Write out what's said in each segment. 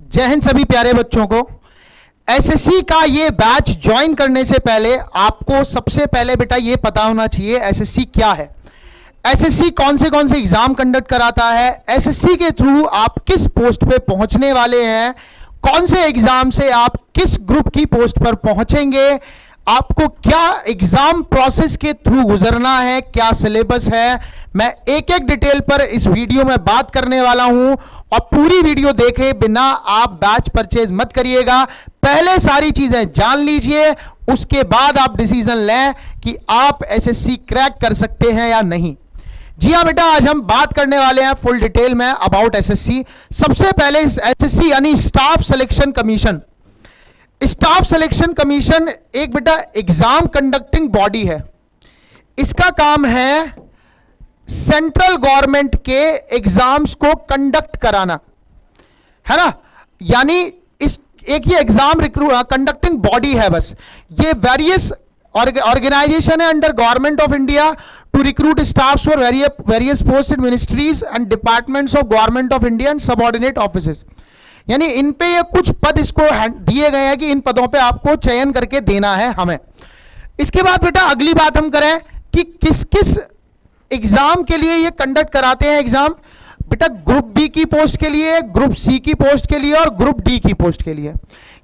जय हिंद सभी प्यारे बच्चों को। एसएससी का ये बैच ज्वाइन करने से पहले आपको सबसे पहले बेटा ये पता होना चाहिए एसएससी क्या है, एसएससी कौन से एग्जाम कंडक्ट कराता है, एसएससी के थ्रू आप किस पोस्ट पे पहुंचने वाले हैं, कौन से एग्जाम से आप किस ग्रुप की पोस्ट पर पहुंचेंगे, आपको क्या एग्जाम प्रोसेस के थ्रू गुजरना है, क्या सिलेबस है। मैं एक एक डिटेल पर इस वीडियो में बात करने वाला हूं और पूरी वीडियो देखे बिना आप बैच परचेज मत करिएगा। पहले सारी चीजें जान लीजिए, उसके बाद आप डिसीजन लें कि आप एसएससी क्रैक कर सकते हैं या नहीं। जी हाँ बेटा, आज हम बात करने वाले हैं फुल डिटेल में अबाउट एसएससी। सबसे पहले एसएससी यानी staff selection commission. Staff selection commission एक बेटा एग्जाम कंडक्टिंग बॉडी है। इसका काम है सेंट्रल गवर्नमेंट के एग्जाम्स को कंडक्ट कराना, है ना। यानी इस एक ये एग्जाम कंडक्टिंग बॉडी है बस। ये वेरियस ऑर्गेनाइजेशन है under government of India to recruit staff for various post in ministries and departments of government of India and subordinate offices. यानी इन पे ये कुछ पद इसको दिए गए हैं कि इन पदों पे आपको चयन करके देना है हमें। इसके बाद बेटा अगली बात हम करें कि किस किस एग्जाम के लिए ये कंडक्ट कराते हैं एग्जाम। बेटा ग्रुप बी की पोस्ट के लिए, ग्रुप सी की पोस्ट के लिए और ग्रुप डी की पोस्ट के लिए।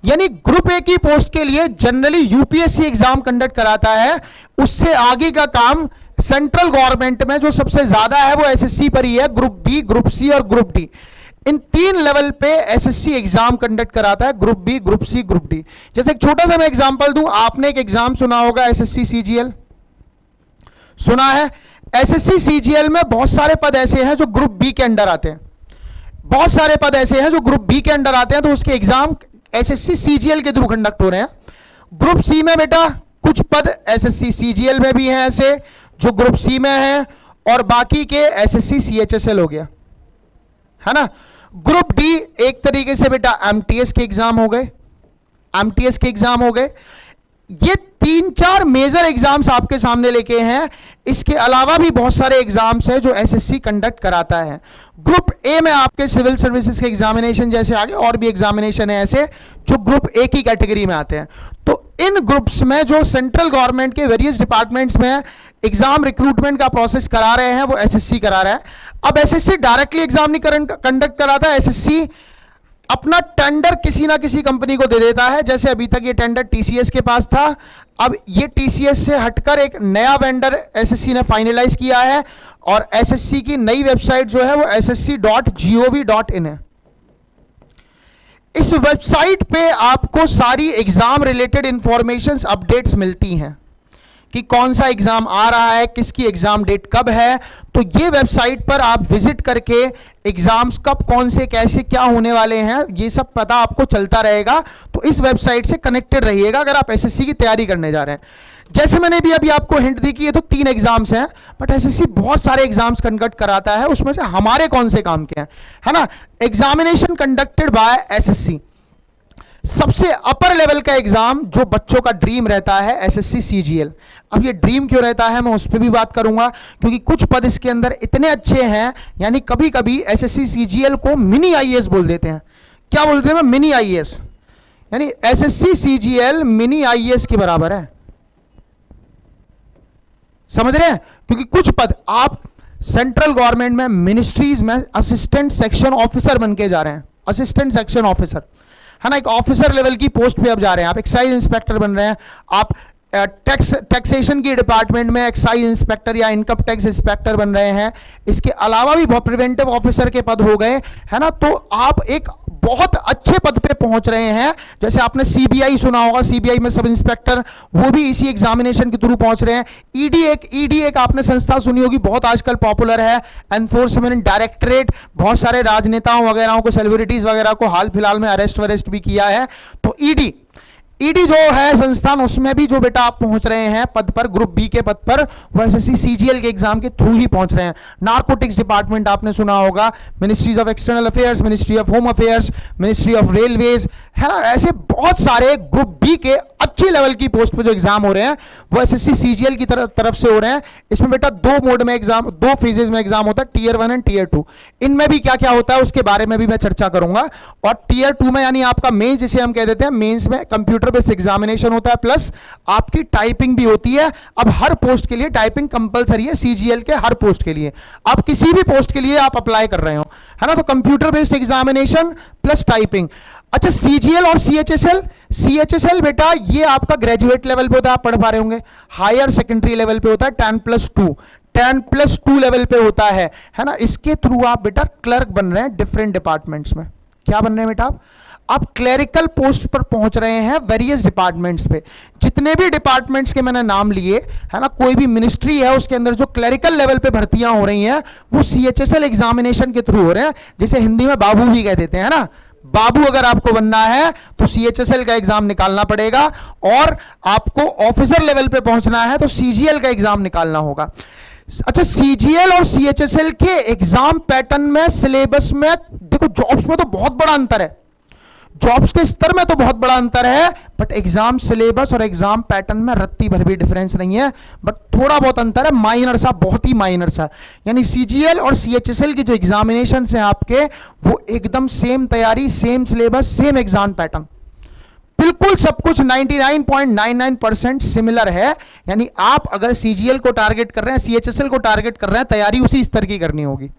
यानी ग्रुप ए की पोस्ट के लिए जनरली यूपीएससी एग्जाम कंडक्ट कराता है। उससे आगे का काम सेंट्रल गवर्नमेंट में जो सबसे ज्यादा है वो एसएससी पर ही है। ग्रुप बी, ग्रुप सी और ग्रुप डी, इन तीन लेवल पे एसएससी एग्जाम कंडक्ट कराता है, group B, group C, group D. जैसे एक छोटा सा मैं एग्जांपल दूं, आपने एक एग्जाम सुना होगा एसएससी सीजीएल, सुना है। एसएससी सीजीएल में बहुत सारे पद ऐसे हैं जो ग्रुप बी के अंडर आते हैं, बहुत सारे पद ऐसे हैं जो ग्रुप बी के अंडर आते हैं, तो उसके एग्जाम एसएससी सीजीएल के थ्रू कंडक्ट हो रहे हैं। ग्रुप सी में बेटा कुछ पद एसएससी सीजीएल में भी हैं ऐसे जो ग्रुप सी में हैं, और बाकी के एसएससी सीएचएसएल हो गया, है ना। ग्रुप डी एक तरीके से बेटा एमटीएस के एग्जाम हो गए, एमटीएस के एग्जाम हो गए। ये तीन चार मेजर एग्जाम्स आपके सामने लेके हैं। इसके अलावा भी बहुत सारे एग्जाम्स हैं जो एसएससी कंडक्ट कराता है। ग्रुप ए में आपके सिविल सर्विसेज के एग्जामिनेशन जैसे आगे और भी एग्जामिनेशन है ऐसे जो ग्रुप ए की कैटेगरी में आते हैं। तो इन ग्रुप्स में जो सेंट्रल गवर्नमेंट के वेरियस डिपार्टमेंट्स में एग्जाम रिक्रूटमेंट का प्रोसेस करा रहे हैं वो एसएससी करा रहा है। अब एसएससी डायरेक्टली एग्जाम नहीं कंडक्ट कराता है, एसएससी अपना टेंडर किसी ना किसी कंपनी को दे देता है। जैसे अभी तक ये टेंडर टीसीएस के पास था, अब ये टीसीएस से हटकर एक नया वेंडर एसएससी ने फाइनलाइज किया है और एसएससी की नई वेबसाइट जो है वो ssc.gov.in है। इस वेबसाइट पे आपको सारी एग्जाम रिलेटेड इंफॉर्मेशंस अपडेट्स मिलती हैं कि कौन सा एग्जाम आ रहा है, किसकी एग्जाम डेट कब है। तो ये वेबसाइट पर आप विजिट करके एग्जाम्स कब, कौन से, कैसे, क्या होने वाले हैं, ये सब पता आपको चलता रहेगा। तो इस वेबसाइट से कनेक्टेड रहिएगा अगर आप एसएससी की तैयारी करने जा रहे हैं। जैसे मैंने भी अभी आपको हिंट दी कि ये तो 3 एग्जाम्स हैं, बट एसएससी बहुत सारे एग्जाम्स कंडक्ट कराता है। उसमें से हमारे कौन से काम के हैं, है ना। Examination conducted by SSC. सबसे अपर लेवल का एग्जाम जो बच्चों का ड्रीम रहता है एसएससी सीजीएल। अब ये ड्रीम क्यों रहता है मैं उस पर भी बात करूंगा, क्योंकि कुछ पद इसके अंदर इतने अच्छे हैं। यानी कभी कभी एसएससी सीजीएल को मिनी आईएएस बोल देते हैं। क्या बोलते हैं, मिनी आईएएस। यानी एसएससी सीजीएल मिनी आईएएस के बराबर है, समझ रहे हैं। क्योंकि कुछ पद आप सेंट्रल गवर्नमेंट में मिनिस्ट्रीज में असिस्टेंट सेक्शन ऑफिसर बन के जा रहे हैं, असिस्टेंट सेक्शन ऑफिसर, है ना। एक ऑफिसर लेवल की पोस्ट पे आप जा रहे हैं, आप एक्साइज इंस्पेक्टर बन रहे हैं, आप टैक्सेशन की डिपार्टमेंट में एक्साइज इंस्पेक्टर या इनकम टैक्स इंस्पेक्टर बन रहे हैं। इसके अलावा भी बहुत प्रिवेंटिव ऑफिसर के पद हो गए, है ना। तो आप एक बहुत अच्छे पद पे पहुंच रहे हैं। जैसे आपने सीबीआई सुना होगा, सीबीआई में सब इंस्पेक्टर, वो भी इसी एग्जामिनेशन के थ्रू पहुंच रहे हैं। ईडी एक आपने संस्था सुनी होगी, बहुत आजकल पॉपुलर है, एनफोर्समेंट डायरेक्टरेट। बहुत सारे राजनेताओं वगैरह को, सेलिब्रिटीज वगैरह को हाल फिलहाल में अरेस्ट वरेस्ट भी किया है। तो ईडी ईडी जो है संस्थान, उसमें भी जो बेटा आप पहुंच रहे हैं पद पर, ग्रुप बी के पद पर, वो एसएससी सीजीएल के एग्जाम के थ्रू ही पहुंच रहे हैं। नारकोटिक्स डिपार्टमेंट आपने सुना होगा, ministries of external affairs, ministry of home affairs, ministry of railways, है ना, ऐसे बहुत सारे ग्रुप बी के अच्छी लेवल की पोस्ट पे जो एग्जाम हो रहे हैं वो एसएससी सीजीएल की तरफ से हो रहे हैं। इसमें बेटा दो मोड में एग्जाम, दो फेजेस में एग्जाम होता है, टीयर 1 एंड टीयर 2। इनमें भी क्या क्या होता है उसके बारे में भी मैं चर्चा करूंगा। और टीयर 2 में यानी आपका मेंस जिसे हम कह देते हैं, मेंस में कंप्यूटर बेस्ड एग्जामिनेशन होता है, प्लस आपकी टाइपिंग भी होती है। अब हर पोस्ट के लिए टाइपिंग कंपलसरी है, सीजीएल के हर पोस्ट के लिए। आप किसी भी पोस्ट के लिए आप अप्लाई कर रहे हो, है ना, तो computer based examination plus typing. अच्छा, सीजीएल और सीएचएसएल, सीएचएसएल बेटा ये आपका ग्रेजुएट लेवल पे होता है, आप पढ़ पा रहे होंगे। हायर सेकेंडरी लेवल पे होता है 10+2, 10+2 लेवल पे होता है ना। इसके थ्रू आप बेटा क्लर्क बन रहे हैं डिफरेंट डिपार्टमेंट्स में। क्या बन रहे हैं बेटा आप क्लरिकल पोस्ट पर पहुंच रहे हैं वेरियस डिपार्टमेंट्स पे। जितने भी डिपार्टमेंट्स के मैंने नाम लिए, है ना, कोई भी मिनिस्ट्री है उसके अंदर जो क्लरिकल लेवल पे भर्तियां हो रही हैं वो सीएचएसएल एग्जामिनेशन के थ्रू हो रहे हैं, जिसे हिंदी में बाबू भी कह देते हैं ना। बाबू अगर आपको बनना है तो सीएचएसएल का एग्जाम निकालना पड़ेगा, और आपको ऑफिसर लेवल पे पहुंचना है तो सीजीएल का एग्जाम निकालना होगा। अच्छा, सीजीएल और सीएचएसएल के एग्जाम पैटर्न में, सिलेबस में, देखो जॉब्स में तो बहुत बड़ा अंतर है, जॉब्स के स्तर में तो बहुत बड़ा अंतर है, बट एग्जाम सिलेबस और एग्जाम पैटर्न में रत्ती भर भी डिफरेंस नहीं है, बट थोड़ा बहुत अंतर है, माइनर सा, बहुत ही माइनर सा। यानी सीजीएल और सीएचएसएल की जो एग्जामिनेशन है आपके, वो एकदम सेम तैयारी, same syllabus, same exam pattern, बिल्कुल सब कुछ 99.99% सिमिलर है। यानी आप अगर सीजीएल को टारगेट कर रहे हैं, सीएचएसएल को टारगेट कर रहे हैं, तैयारी उसी स्तर की करनी होगी।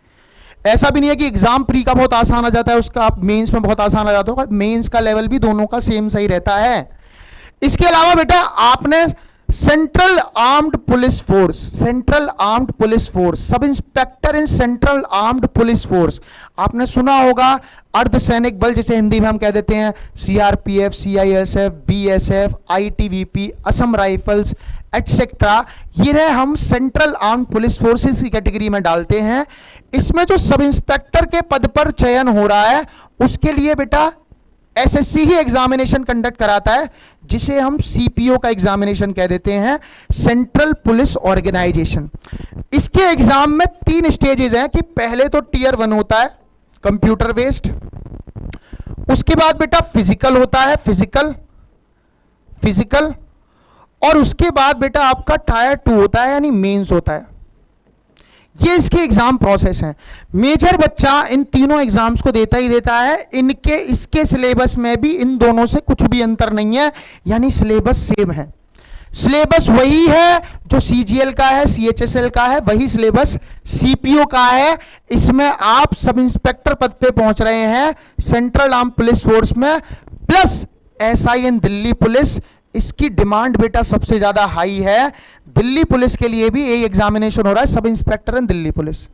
ऐसा भी नहीं है कि एग्जाम प्री का बहुत आसान आ जाता है, उसका आप मेंस में बहुत आसान आ जाता होगा, मेंस का लेवल भी दोनों का सेम सही रहता है। इसके अलावा बेटा आपने central armed police force, central armed police force, sub inspector in central armed police force, आपने सुना होगा। अर्धसैनिक बल जिसे हिंदी में हम कह देते हैं CRPF, CISF, BSF, ITBP, Assam rifles etcetera, ये रहे हम सेंट्रल आर्म्ड पुलिस फोर्सेस की कैटेगरी में डालते हैं। इसमें जो सब इंस्पेक्टर के पद पर चयन हो रहा है उसके लिए बेटा एसएससी ही एग्जामिनेशन कंडक्ट कराता है, जिसे हम सीपीओ का एग्जामिनेशन कह देते हैं, सेंट्रल पुलिस ऑर्गेनाइजेशन। इसके एग्जाम में 3 स्टेजेस हैं कि पहले तो टीयर 1 होता है कंप्यूटर बेस्ड, उसके बाद बेटा फिजिकल होता है, फिजिकल, और उसके बाद बेटा आपका टायर 2 होता है यानी मेंस होता है। ये इसके एग्जाम प्रोसेस हैं। मेजर बच्चा इन तीनों एग्जाम्स को देता ही देता है। इनके इसके सिलेबस में भी इन दोनों से कुछ भी अंतर नहीं है, यानी सिलेबस सेम है। सिलेबस वही है जो सीजीएल का है, सीएचएसएल का है, वही सिलेबस सीपीओ का है। इसमें आप सब इंस्पेक्टर पद पे पहुंच रहे हैं सेंट्रल आर्म पुलिस फोर्स में, प्लस एसआईएन दिल्ली पुलिस। इसकी डिमांड बेटा सबसे ज्यादा हाई है। दिल्ली पुलिस के लिए भी यही एग्जामिनेशन हो रहा है, सब इंस्पेक्टर इन दिल्ली पुलिस।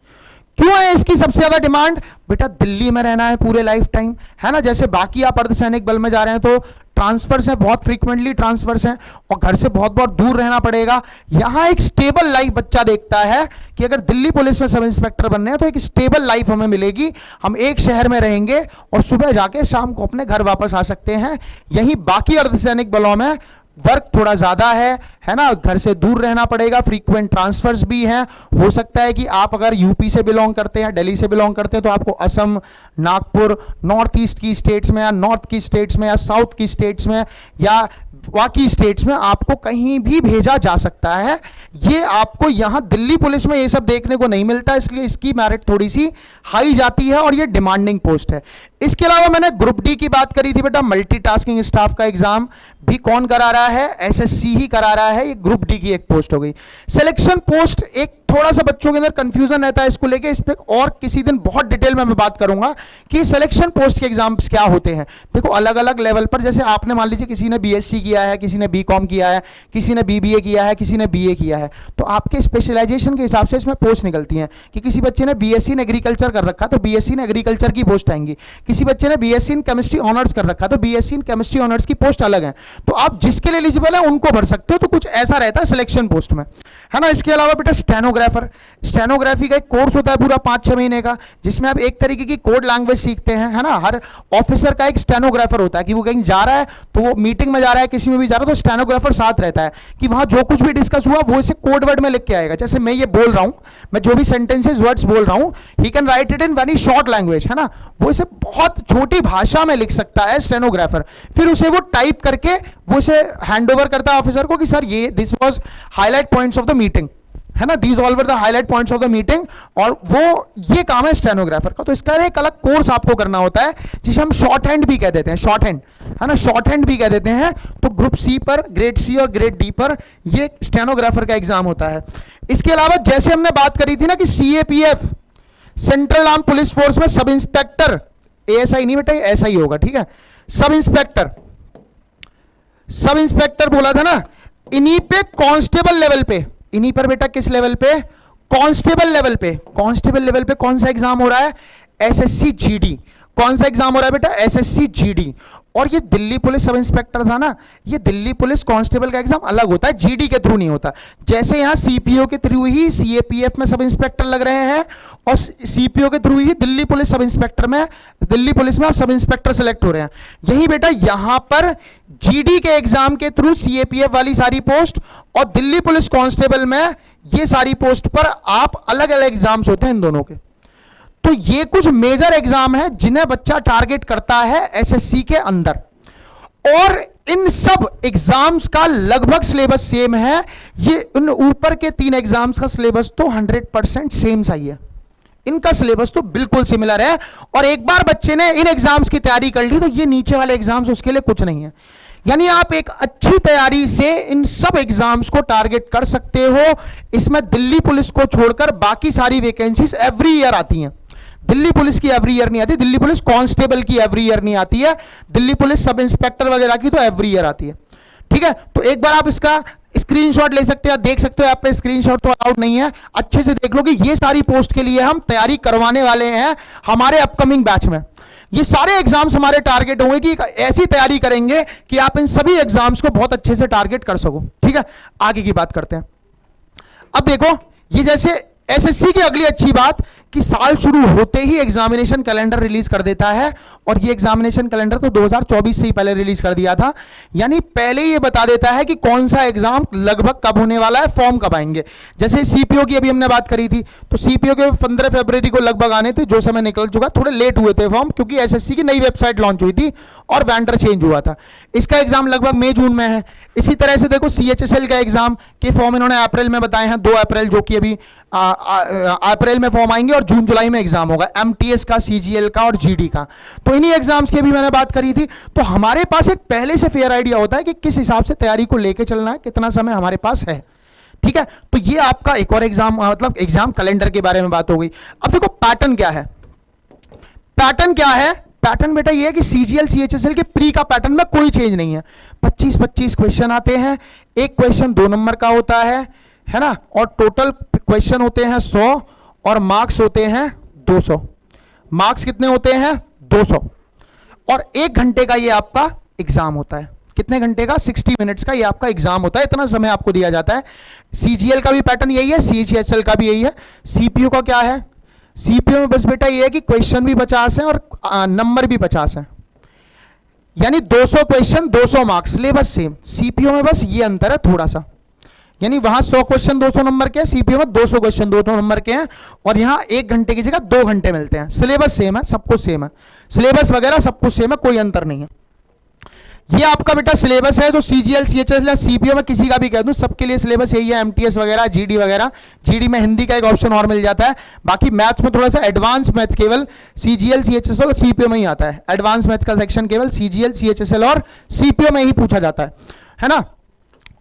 क्यों है इसकी सबसे ज्यादा डिमांड? बेटा दिल्ली में रहना है पूरे लाइफ टाइम, है ना। जैसे बाकी आप अर्धसैनिक बल में जा रहे हैं तो ट्रांसफर्स हैं, बहुत फ्रीक्वेंटली ट्रांसफर्स हैं, और घर से बहुत बहुत दूर रहना पड़ेगा। यहां एक स्टेबल लाइफ बच्चा देखता है कि अगर दिल्ली पुलिस में सब इंस्पेक्टर बनने हैं तो एक स्टेबल लाइफ हमें मिलेगी, हम एक शहर में रहेंगे और सुबह जाके शाम को अपने घर वापस आ सकते हैं। यही बाकी अर्धसैनिक बलों में वर्क थोड़ा ज्यादा है ना, घर से दूर रहना पड़ेगा, फ्रीक्वेंट ट्रांसफर्स भी हैं। हो सकता है कि आप अगर यूपी से बिलोंग करते हैं, दिल्ली से बिलोंग करते हैं, तो आपको असम, नागपुर, नॉर्थ ईस्ट की स्टेट्स में या नॉर्थ की स्टेट्स में या साउथ की स्टेट्स में या बाकी स्टेट्स में आपको कहीं भी भेजा जा सकता है। ये आपको यहां दिल्ली पुलिस में ये सब देखने को नहीं मिलता, इसलिए इसकी मेरिट थोड़ी सी हाई जाती है और ये डिमांडिंग पोस्ट है। इसके अलावा मैंने ग्रुप डी की बात करी थी बेटा, मल्टीटास्किंग स्टाफ का एग्जाम भी कौन करा रहा है? एसएससी ही करा रहा है। ये ग्रुप डी की एक पोस्ट हो गई। सिलेक्शन पोस्ट, एक थोड़ा सा बच्चों के अंदर कंफ्यूजन रहता है इसको लेके, इस पे और किसी दिन बहुत डिटेल में मैं बात करूंगा कि सिलेक्शन पोस्ट के एग्जाम्स क्या होते हैं। देखो अलग अलग लेवल पर, जैसे आपने मान लीजिए किसी ने बीएससी किया है, किसी ने बीकॉम किया है, किसी ने बीबीए किया है, किसी ने बीए किया है, तो आपके स्पेशलाइजेशन के हिसाब से इसमें पोस्ट निकलती हैं कि किसी बच्चे ने बीएससी इन एग्रीकल्चर कर रखा तो बीएससी इन एग्रीकल्चर की पोस्ट आएंगी, किसी बच्चे ने बीएससी इन केमिस्ट्री ऑनर्स कर रखा तो बीएससी इन केमिस्ट्री ऑनर्स की पोस्ट अलग है। तो आप जिसके लिए एलिजिबल है उनको भर सकते हो। तो कुछ ऐसा रहता है सिलेक्शन पोस्ट में, है ना। इसके अलावा बेटा स्टेनोग्राफर स्टेनोग्राफर, स्टेनोग्राफी का एक कोर्स होता है पूरा 5-6 महीने का, जिसमें आप एक तरीके की कोड लैंग्वेज सीखते हैं, है ना। हर ऑफिसर का एक स्टेनोग्राफर होता है कि वो कहीं जा रहा है तो वो मीटिंग में जा रहा है, किसी में भी जा रहा है, तो स्टेनोग्राफर साथ रहता है कि वहां जो कुछ भी डिस्कस हुआ वो इसे कोड वर्ड में लिख के आएगा। जैसे मैं ये बोल रहा हूं, मैं जो भी सेंटेंसेस वर्ड्स बोल रहा हूं, he can write it in very short language, है ना, वो इसे बहुत छोटी भाषा में लिख सकता है स्टेनोग्राफर। फिर उसे वो टाइप करके वो इसे हैंड ओवर करता है ऑफिसर को कि सर ये this was highlight points of the meeting, है ना, these all were the highlight points of the meeting, और वो ये काम है स्टेनोग्राफर का। तो इसका एक अलग कोर्स आपको करना होता है जिसे हम शॉर्ट हैंड भी कह देते हैं, शॉर्ट हैंड, है ना, शॉर्ट हैंड भी कह देते हैं। तो ग्रुप सी पर, ग्रेड सी और ग्रेड डी पर ये स्टेनोग्राफर का एग्जाम होता है। इसके अलावा जैसे हमने बात करी थी ना कि CAPF, central arm police force में सब इंस्पेक्टर, एएसआई नहीं बेटा, ऐसा ही होगा, ठीक है, सब इंस्पेक्टर, सब इंस्पेक्टर बोला था ना, इन्हीं पे कांस्टेबल लेवल पे, इन्हीं पर बेटा किस लेवल पे, कांस्टेबल लेवल पे। कांस्टेबल लेवल पे कौन सा एग्जाम हो रहा है, एसएससी जीडी। कौन सा एग्जाम हो रहा है बेटा, एसएससी जीडी। और ये दिल्ली पुलिस सब इंस्पेक्टर था ना, ये दिल्ली पुलिस कांस्टेबल का एग्जाम अलग होता है, जीडी के थ्रू नहीं होता। जैसे यहां सीपीओ के थ्रू ही सीएपीएफ में सब इंस्पेक्टर लग रहे हैं, और सीपीओ के थ्रू ही दिल्ली पुलिस सब इंस्पेक्टर में, दिल्ली पुलिस में आप सब इंस्पेक्टर सेलेक्ट हो रहे हैं। यही बेटा यहां पर जीडी के एग्जाम के थ्रू सीएपीएफ वाली सारी पोस्ट और दिल्ली पुलिस कांस्टेबल में ये सारी पोस्ट पर आप अलग अलग एग्जाम्स होते हैं इन दोनों के। तो ये कुछ मेजर एग्जाम है जिन्हें बच्चा टारगेट करता है एसएससी के अंदर, और इन सब एग्जाम्स का लगभग सिलेबस सेम है। ये उन ऊपर के 3 एग्जाम्स का सिलेबस तो 100% सेम सा ही है, इनका सिलेबस तो बिल्कुल सिमिलर है। और एक बार बच्चे ने इन एग्जाम्स की तैयारी कर ली तो ये नीचे वाले एग्जाम्स उसके लिए कुछ नहीं है। यानी आप एक अच्छी तैयारी से इन सब एग्जाम्स को टारगेट कर सकते हो। इसमें दिल्ली पुलिस को छोड़कर बाकी सारी वैकेंसीज एवरी ईयर आती हैं। दिल्ली पुलिस की एवरी ईयर नहीं आती, दिल्ली पुलिस कांस्टेबल की एवरी ईयर नहीं आती है, दिल्ली पुलिस सब इंस्पेक्टर वगैरह की तो एवरी ईयर आती है, ठीक है। तो एक बार आप इसका स्क्रीनशॉट ले सकते हैं, देख सकते हो, आप पे स्क्रीनशॉट तो अलाउड नहीं है, अच्छे से देख लो कि ये सारी पोस्ट के लिए हम तैयारी करवाने वाले हैं हमारे अपकमिंग बैच में। ये सारे एग्जाम्स हमारे टारगेट होंगे कि ऐसी तैयारी करेंगे कि आप इन सभी एग्जाम्स को बहुत अच्छे से टारगेट कर सको, ठीक है। आगे की बात करते हैं। अब देखो, ये जैसे एसएससी की अगली अच्छी बात कि साल शुरू होते ही एग्जामिनेशन कैलेंडर रिलीज कर देता है, और ये एग्जामिनेशन कैलेंडर तो 2024 से ही पहले रिलीज कर दिया था। यानी पहले ये बता देता है कि कौन सा एग्जाम लगभग कब होने वाला है, फॉर्म कब आएंगे। जैसे सीपीओ की अभी हमने बात करी थी, तो सीपीओ के 15 फरवरी को लगभग आने थे, जो समय निकल चुका, थोड़े लेट हुए थे फॉर्म, क्योंकि एसएससी की नई वेबसाइट लॉन्च हुई थी और वेंडर चेंज हुआ था। इसका एग्जाम लगभग मई जून में है। इसी तरह से देखो सीएचएसएल का एग्जाम के फॉर्म इन्होंने अप्रैल में बताए हैं, 2 अप्रैल, जो कि अभी अप्रैल में फॉर्म आएंगे और जून जुलाई में एग्जाम होगा, एमटीएस का, सीजीएल का और जीडी का। तो इन्हीं एग्जाम्स की भी मैंने बात करी थी। तो हमारे पास एक पहले से फेयर आइडिया होता है कि किस हिसाब से तैयारी को लेके चलना है, कितना समय हमारे पास है, ठीक है। तो ये आपका एक और एग्जाम, मतलब एग्जाम कैलेंडर के बारे में बात हो गई। अब देखो पैटर्न क्या है, पैटर्न क्या है, पैटर्न बेटा ये है कि सीजीएल सीएचएसएल के प्री का पैटर्न में कोई चेंज नहीं है। 25-25 क्वेश्चन आते हैं, एक क्वेश्चन 2 नंबर का होता है ना, और टोटल क्वेश्चन होते हैं 100 और मार्क्स होते हैं 200। मार्क्स कितने होते हैं, 200, और 1 घंटे का ये आपका एग्जाम होता है। कितने घंटे का, 60 मिनट्स का ये आपका एग्जाम होता है, इतना समय आपको दिया जाता है। सीजीएल का भी पैटर्न यही है, सीएचएसएल का भी यही है। सीपीयू का क्या है, सीपीयू में बस बेटा ये है कि क्वेश्चन भी 50 है और नंबर भी 50 है, यानी 200 question 200 marks, syllabus same. CPU में बस ये अंतर है थोड़ा सा, यानी वहां 100 क्वेश्चन 200 नंबर के हैं, सीपीयू में 200 क्वेश्चन 200 नंबर के हैं, और यहां 1 घंटे की जगह 2 घंटे मिलते हैं। सिलेबस सेम है, सब कुछ सेम है, सिलेबस वगैरह सब कुछ सेम है, कोई अंतर नहीं है। ये आपका बेटा सिलेबस है, जो सीजीएल सीएचएसएल सीपीयू में किसी का भी कह दूं, सबके लिए सिलेबस यही है, एमटीएस वगैरह, जीडी वगैरह। जीडी में हिंदी का एक ऑप्शन और मिल जाता है, बाकी मैथ्स में थोड़ा सा एडवांस मैथ्स केवल सीजीएल सीएचएसएल और सीपीयू में ही आता है। एडवांस मैथ्स का सेक्शन केवल सीजीएल सीएचएसएल और सीपीयू में ही पूछा जाता है ना।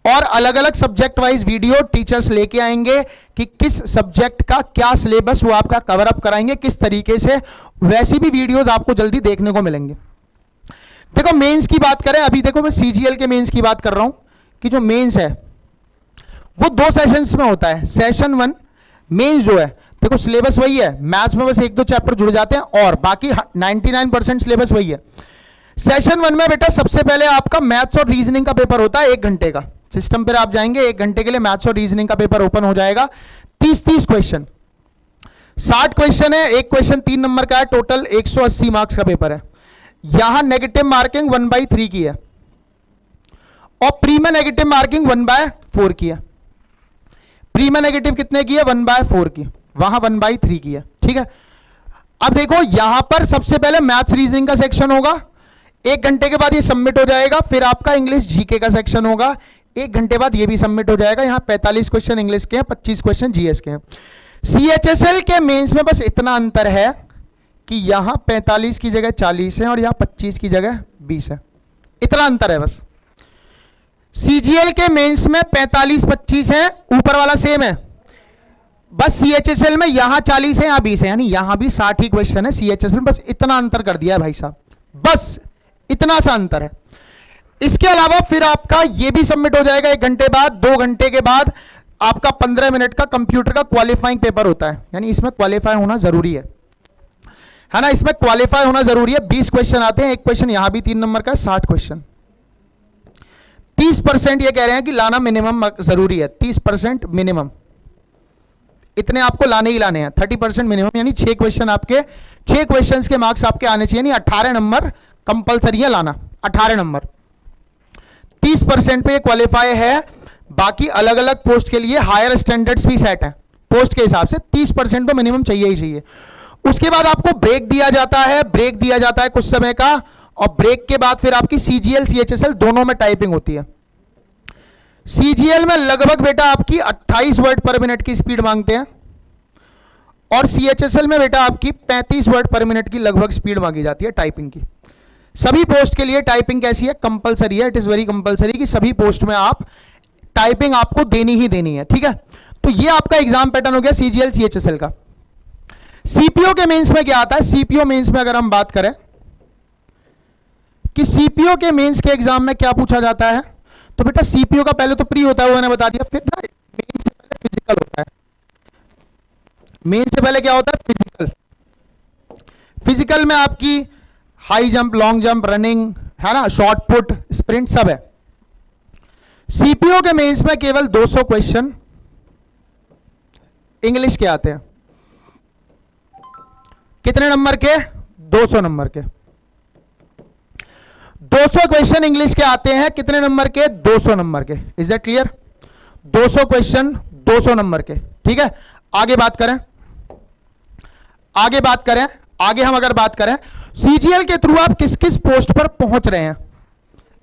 और अलग अलग सब्जेक्ट वाइज वीडियो टीचर्स लेके आएंगे कि किस सब्जेक्ट का क्या सिलेबस वो आपका कवर अप कराएंगे किस तरीके से, वैसी भी वीडियोस आपको जल्दी देखने को मिलेंगे। देखो मेंस की बात करें, अभी देखो मैं सीजीएल के मेंस की बात कर रहा हूं कि जो मेंस है वो 2 सेशंस में होता है। सेशन 1 मेंस जो है, देखो सिलेबस वही है, मैथ्स में बस 1-2 चैप्टर जुड़ जाते हैं और बाकी 99% सिलेबस वही है। सेशन 1 में बेटा सबसे पहले आपका मैथ्स और रीजनिंग का पेपर होता है 1 घंटे का, सिस्टम पर आप जाएंगे, 1 घंटे के लिए मैथ्स और रीजनिंग का पेपर ओपन हो जाएगा। 30 क्वेश्चन, 60 क्वेश्चन है, एक क्वेश्चन 3 नंबर का है, टोटल 180 मार्क्स का पेपर है। यहां नेगेटिव मार्किंग 1/3 की है और प्री में नेगेटिव मार्किंग 1/4 की है। प्री में नेगेटिव कितने की है? 1/4 की, वहां 1/3 की है। ठीक है, अब देखो यहां पर सबसे पहले मैथ्स रीजनिंग का सेक्शन होगा, 1 घंटे के बाद ये सबमिट हो जाएगा। फिर आपका इंग्लिश जीके का सेक्शन होगा, 1 घंटे बाद ये भी सबमिट हो जाएगा। यहां 45 क्वेश्चन इंग्लिश के हैं, 25 क्वेश्चन जीएस के हैं। सीएचएसएल के मेंस में बस इतना अंतर है कि यहां 45 की जगह 40 है और यहां 25 की जगह 20 है, इतना अंतर है बस। सीजीएल के मेंस में 45-25 है, ऊपर वाला सेम है, बस सीएचएसएल में यहां 40 है यहां 20 है, यानी यहां भी 60 ही क्वेश्चन है। सीएचएसएल में बस इतना अंतर कर दिया है भाई साहब, बस इतना सा अंतर है। इसके अलावा फिर आपका ये भी सबमिट हो जाएगा 1 घंटे बाद। 2 घंटे के बाद आपका 15 मिनट का कंप्यूटर का क्वालिफाइंग पेपर होता है, यानी इसमें क्वालिफाई होना जरूरी है ना, इसमें क्वालिफाई होना जरूरी है। 20 क्वेश्चन आते हैं, एक क्वेश्चन यहां भी 3 नंबर का, 60 क्वेश्चन। 30% ये कह रहे हैं कि लाना मिनिमम जरूरी है, 30% मिनिमम, इतने आपको लाने ही लाने हैं। 30% मिनिमम, यानी 6 क्वेश्चन आपके, 6 क्वेश्चन के मार्क्स आपके आने चाहिए, यानी 18 नंबर कंपलसरी है लाना, 18 नंबर। 30% पे क्वालिफाई है। बाकी अलग अलग पोस्ट के लिए हायर स्टैंडर्ड्स भी सेट है, पोस्ट के हिसाब से 30% तो मिनिमम चाहिए ही चाहिए। उसके बाद आपको ब्रेक दिया जाता है, ब्रेक दिया जाता है कुछ समय का, और ब्रेक के बाद फिर आपकी सीजीएल सीएचएसएल दोनों में टाइपिंग होती है। सीजीएल में लगभग बेटा आपकी 28 वर्ड पर मिनट की स्पीड मांगते हैं, और सीएचएसएल में बेटा आपकी 35 वर्ड पर मिनट की लगभग स्पीड मांगी जाती है टाइपिंग की। सभी पोस्ट के लिए टाइपिंग कैसी है? कंपलसरी है, इट इज वेरी कंपलसरी कि सभी पोस्ट में आप टाइपिंग आपको देनी ही देनी है। ठीक है, तो ये आपका एग्जाम पैटर्न हो गया सीजीएल सीएचएसएल का। सीपीओ के मेंस में क्या आता है? सीपीओ मेंस में अगर हम बात करें कि सीपीओ के मेंस के एग्जाम में क्या पूछा जाता है, तो बेटा सीपीओ का पहले तो प्री होता है, वो मैंने बता दिया, फिर ना मेंस से पहले फिजिकल होता है। मेंस से पहले क्या होता है? फिजिकल। फिजिकल में आपकी high jump, long jump, running है ना, शॉर्ट पुट, स्प्रिंट सब है। सीपीओ के मेंस में केवल 200 क्वेश्चन इंग्लिश के आते हैं। कितने नंबर के? 200 नंबर के। 200 क्वेश्चन इंग्लिश के आते हैं, कितने नंबर के? 200 नंबर के। Is that clear? 200 question 200 number के। ठीक है, आगे बात करें, आगे हम अगर बात करें सीजीएल के थ्रू आप किस किस पोस्ट पर पहुंच रहे हैं,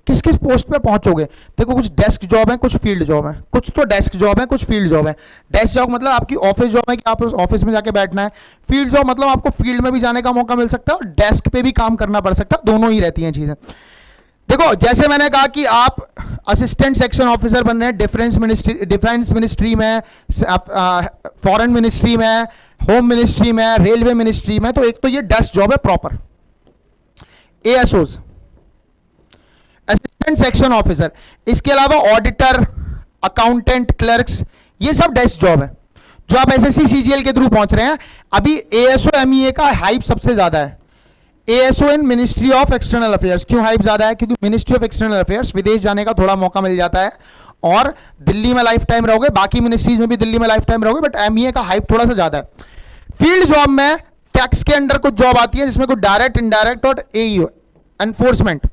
किस किस पोस्ट पे पहुंचोगे। देखो कुछ डेस्क जॉब है, कुछ फील्ड जॉब है, कुछ तो डेस्क जॉब है, कुछ फील्ड जॉब है। डेस्क जॉब मतलब आपकी ऑफिस जॉब है कि आप ऑफिस में जाके बैठना है। फील्ड जॉब मतलब आपको फील्ड में भी जाने का मौका मिल सकता है और डेस्क पे भी काम करना पड़ सकता है, दोनों ही रहती हैं चीजें। देखो जैसे मैंने कहा कि आप असिस्टेंट सेक्शन ऑफिसर बन रहे हैं डिफेंस मिनिस्ट्री में, फॉरेन मिनिस्ट्री में, होम मिनिस्ट्री में, रेलवे मिनिस्ट्री में, तो एक तो ये डेस्क जॉब है प्रॉपर, एएसओज, असिस्टेंट सेक्शन ऑफिसर। इसके अलावा ऑडिटर, अकाउंटेंट, क्लर्क्स, ये सब डेस्क जॉब है जो आप एसएससी सीजीएल के थ्रू पहुंच रहे हैं। अभी एएसओ एमईए का हाइप सबसे ज्यादा है, ASO in ministry of external affairs. क्यों हाइप ज्यादा है? क्योंकि मिनिस्ट्री ऑफ एक्सटर्नल अफेयर्स विदेश जाने का थोड़ा मौका मिल जाता है, और दिल्ली में लाइफ टाइम रहोगे, बाकी मिनिस्ट्रीज में भी दिल्ली में लाइफ टाइम रहोगे, बट एमईए का हाइप थोड़ा सा ज्यादा है। फील्ड जॉब में टैक्स के अंडर कुछ जॉब आती है जिसमें कुछ डायरेक्ट, इनडायरेक्ट और एईओ एनफोर्समेंट।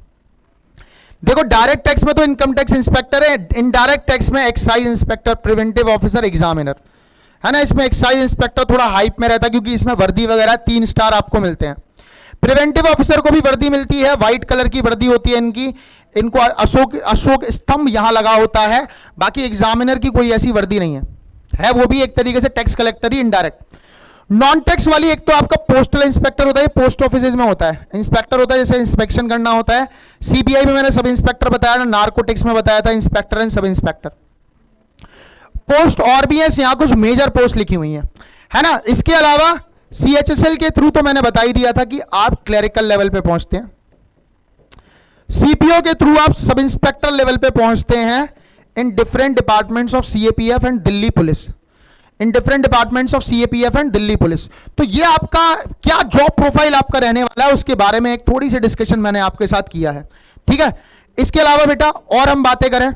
देखो डायरेक्ट टैक्स में तो इनकम टैक्स इंस्पेक्टर है, इनडायरेक्ट टैक्स में excise inspector, preventive officer, examiner है ना। इसमें एक्साइज इंस्पेक्टर थोड़ा हाइप में रहता है क्योंकि इसमें वर्दी वगैरह 3 स्टार आपको मिलते हैं। प्रिवेंटिव ऑफिसर को भी वर्दी मिलती है, व्हाइट कलर की वर्दी होती है इनकी, इनको अशोक स्तंभ यहां लगा होता है। बाकी एग्जामिनर की कोई ऐसी वर्दी नहीं है वो भी एक तरीके से टैक्स कलेक्टर ही इनडायरेक्ट। नॉन टैक्स वाली एक तो आपका पोस्टल इंस्पेक्टर होता है, पोस्ट ऑफिस में होता है, इंस्पेक्टर होता है, जैसे इंस्पेक्शन करना होता है। सीबीआई में मैंने सब इंस्पेक्टर बताया था, नार्कोटिक्स में बताया था inspector and sub inspector. Post और भी है, यहां कुछ मेजर पोस्ट लिखी हुई है ना। इसके अलावा सीएचएसएल के थ्रू तो मैंने बता ही दिया था कि आप क्लरिकल लेवल पे पहुंचते हैं। सीपीओ के थ्रू आप सब इंस्पेक्टर लेवल पे पहुंचते हैं in different departments of CAPF and Delhi police, in different departments of CAPF and Delhi police. तो ये आपका क्या जॉब प्रोफाइल आपका रहने वाला है उसके बारे में एक थोड़ी सी डिस्कशन मैंने आपके साथ किया है। ठीक है, इसके अलावा बेटा और हम बातें करें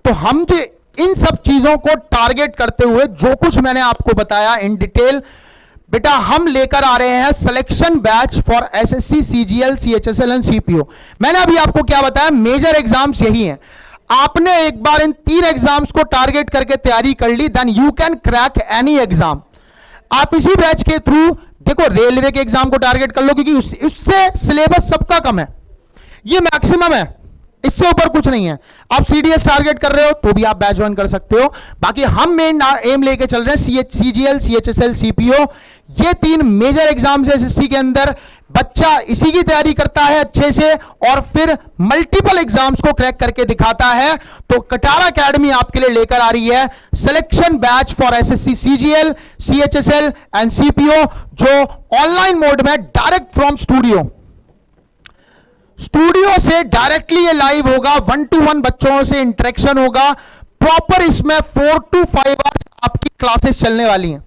तो हम जो इन सब चीजों को टारगेट करते हुए जो कुछ मैंने आपको बताया इन डिटेल, बेटा हम लेकर आ रहे हैं selection batch for SSC, CGL, CHSL and CPO. मैंने अभी आपको क्या बताया, मेजर एग्जाम्स यही हैं। आपने एक बार इन 3 एग्जाम्स को टारगेट करके तैयारी कर ली, then you can crack any exam. आप इसी बैच के थ्रू देखो रेलवे के एग्जाम को टारगेट कर लो, क्योंकि उससे सिलेबस सबका कम है, ये मैक्सिमम है, इससे ऊपर कुछ नहीं है। आप सीडीएस टारगेट कर रहे हो तो भी आप बैच ज्वाइन कर सकते हो। बाकी हम मेन एम लेके चल रहे हैं सीजीएल, सीएचएसएल, सीपीओ, ये 3 मेजर एग्जाम्स है एसएससी के अंदर। बच्चा इसी की तैयारी करता है अच्छे से और फिर मल्टीपल एग्जाम्स को क्रैक करके दिखाता है। तो कटारा एकेडमी आपके लिए लेकर आ रही है selection batch for SSC, CGL, CHSL and CPO, जो ऑनलाइन मोड में डायरेक्ट फ्रॉम स्टूडियो से डायरेक्टली ये लाइव होगा, 1 to 1 बच्चों से इंटरेक्शन होगा प्रॉपर। इसमें 4 to 5 आवर्स आपकी क्लासेस चलने वाली हैं,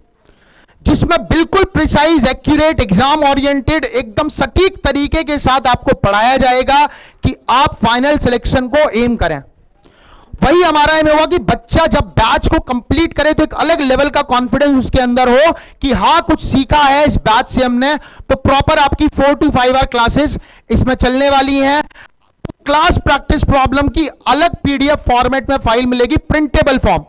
जिसमें बिल्कुल प्रिसाइज, एक्यूरेट, एग्जाम ओरिएंटेड, एकदम सटीक तरीके के साथ आपको पढ़ाया जाएगा कि आप फाइनल सिलेक्शन को एम करें। वही हमारा एम होगा कि बच्चा जब बैच को कंप्लीट करे तो एक अलग लेवल का कॉन्फिडेंस उसके अंदर हो कि हाँ कुछ सीखा है इस बैच से हमने। तो प्रॉपर आपकी 4 to 5 आवर क्लासेस इसमें चलने वाली हैं। क्लास प्रैक्टिस प्रॉब्लम की अलग पीडीएफ फॉर्मेट में फाइल मिलेगी, प्रिंटेबल फॉर्म,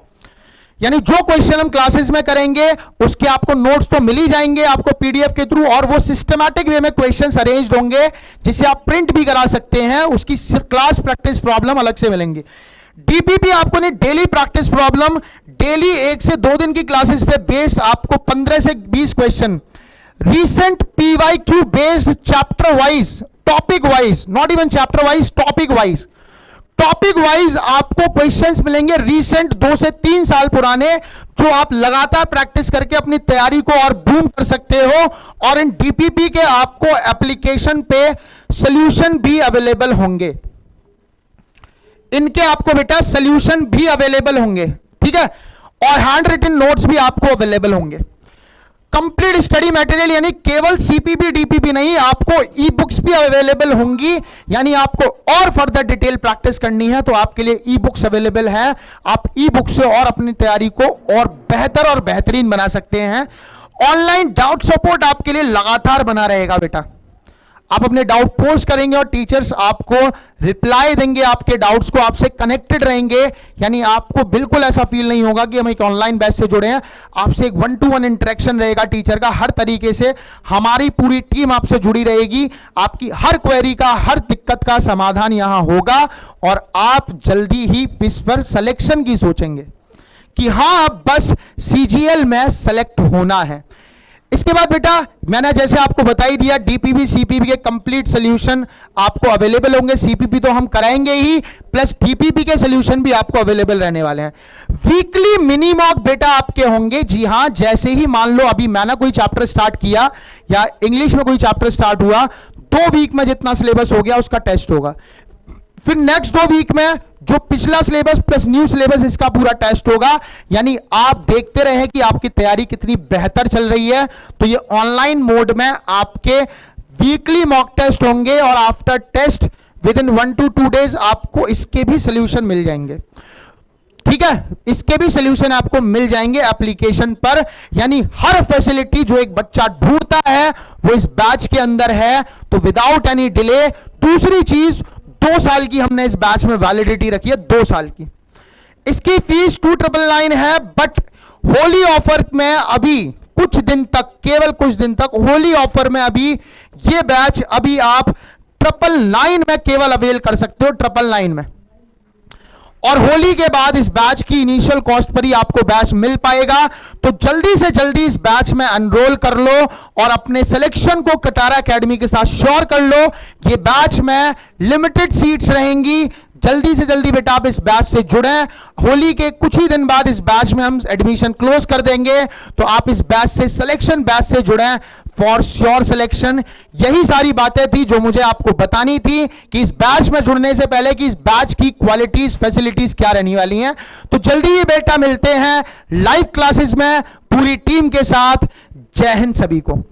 यानी जो क्वेश्चन हम क्लासेस में करेंगे उसके आपको नोट्स तो मिल ही जाएंगे आपको पीडीएफ के थ्रू, और वो सिस्टमैटिक वे में क्वेश्चंस अरेंज्ड होंगे जिसे आप प्रिंट भी करा सकते हैं। उसकी क्लास प्रैक्टिस प्रॉब्लम अलग से मिलेंगी। डीपीपी आपको नहीं, डेली प्रैक्टिस प्रॉब्लम, डेली 1 से 2 दिन की क्लासेस पे बेस्ड आपको 15 से 20 question, recent PYQ based, chapter wise, topic wise, not even chapter wise, topic wise आपको क्वेश्चंस मिलेंगे रीसेंट 2 से 3 साल पुराने, जो आप लगातार प्रैक्टिस करके अपनी तैयारी को और बूम कर सकते हो। और इन डीपीपी के आपको एप्लीकेशन पे सॉल्यूशन भी अवेलेबल होंगे, इनके आपको बेटा सॉल्यूशन भी अवेलेबल होंगे, ठीक है, और हैंड रिटन नोट्स भी आपको अवेलेबल होंगे। कंप्लीट स्टडी मटेरियल, यानी केवल सीपीपी डीपीपी नहीं, आपको ई बुक्स भी अवेलेबल होंगी, यानी आपको और फर्दर डिटेल प्रैक्टिस करनी है तो आपके लिए ई बुक्स अवेलेबल है। आप ई बुक से और अपनी तैयारी को और बेहतर और बेहतरीन बना सकते हैं। ऑनलाइन डाउट सपोर्ट आपके लिए लगातार बना रहेगा बेटा, आप अपने डाउट पोस्ट करेंगे और टीचर्स आपको रिप्लाई देंगे, आपके डाउट्स को आपसे कनेक्टेड रहेंगे, यानी आपको बिल्कुल ऐसा फील नहीं होगा कि हम एक ऑनलाइन बैच से जुड़े हैं। आपसे एक 1 to 1 इंटरेक्शन रहेगा टीचर का, हर तरीके से हमारी पूरी टीम आपसे जुड़ी रहेगी, आपकी हर क्वेरी का, हर दिक्कत का समाधान यहां होगा, और आप जल्दी ही इस पर सिलेक्शन की सोचेंगे कि हां अब बस सीजीएल में सेलेक्ट होना है। इसके बाद बेटा मैंने जैसे आपको बता ही दिया, डीपीपी सीपीपी के कंप्लीट सॉल्यूशन आपको अवेलेबल होंगे। सीपीपी तो हम कराएंगे ही, प्लस डीपीपी के सॉल्यूशन भी आपको अवेलेबल रहने वाले हैं। वीकली मिनी मॉक बेटा आपके होंगे, जी हां, जैसे ही मान लो अभी मैंने कोई चैप्टर स्टार्ट किया या इंग्लिश में कोई चैप्टर स्टार्ट हुआ, 2 वीक में जितना सिलेबस हो गया उसका टेस्ट होगा, फिर नेक्स्ट 2 वीक में जो पिछला सिलेबस प्लस न्यू सिलेबस इसका पूरा टेस्ट होगा। यानी आप देखते रहे कि आपकी तैयारी कितनी बेहतर चल रही है। तो ये ऑनलाइन मोड में आपके वीकली मॉक टेस्ट होंगे, और after test within 1 to 2 days आपको इसके भी सोल्यूशन मिल जाएंगे, ठीक है, इसके भी सोल्यूशन आपको मिल जाएंगे एप्लीकेशन पर। यानी हर फैसिलिटी जो एक बच्चा ढूंढता है वो इस बैच के अंदर है। तो विदाउट एनी डिले, दूसरी चीज 2 साल की हमने इस बैच में वैलिडिटी रखी है, 2 साल की। इसकी फीस 2999 है, बट होली ऑफर में अभी कुछ दिन तक, केवल कुछ दिन तक होली ऑफर में अभी ये बैच अभी आप 999 में केवल अवेल कर सकते हो, 999 में। और होली के बाद इस बैच की इनिशियल कॉस्ट पर ही आपको बैच मिल पाएगा। तो जल्दी से जल्दी इस बैच में एनरोल कर लो और अपने सिलेक्शन को कटारा एकेडमी के साथ श्योर कर लो। ये बैच में लिमिटेड सीट्स रहेंगी, जल्दी से जल्दी बेटा आप इस बैच से जुड़ें। होली के कुछ ही दिन बाद इस बैच में हम एडमिशन क्लोज कर देंगे, तो आप इस बैच से, सिलेक्शन बैच से जुड़ें फॉर श्योर सिलेक्शन। यही सारी बातें थी जो मुझे आपको बतानी थी कि इस बैच में जुड़ने से पहले कि इस बैच की क्वालिटीज, फैसिलिटीज क्या रहने वाली हैं। तो जल्दी ही बेटा मिलते हैं लाइव क्लासेस में पूरी टीम के साथ। जय हिंद सभी को।